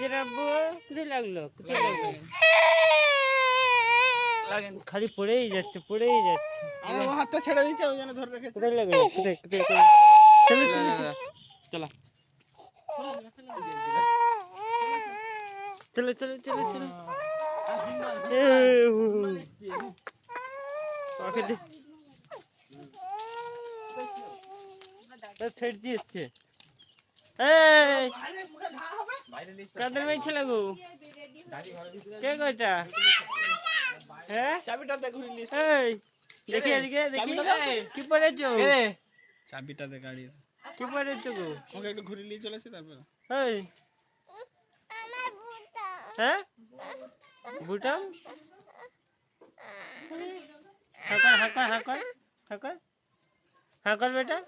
লেগেছে রে আব্বু, কোথায় লাগলো কোথায় লাগলো? খালি পড়েই যাচ্ছে পড়েই যাচ্ছে। আরে ও হাতটা ছেড়ে দিয়েছে ওই জন্য ধরে রেখেছে। কোথায় লাগলো কোথায় কোথায় কোথায়? চলো চলো চলো চলো চলো চলো চলো। ওকে দে ছেড়ে দিয়েছে। এই কাদের মেয়ে ছেলে গো? কে কয়টা? হ্যাঁ চাবিটা দে ঘুরে নিস। এই দেখি এদিকে দেখি কি পড়েছো? চাবিটা দে গাড়ির। কি পড়েছো গো? ওকে একটু ঘুরে নিয়ে চলেছে তারপর। এই হ্যাঁ বুটাম হাঁকর হাঁকর হাঁকর হাঁকর হাঁকর বেটা।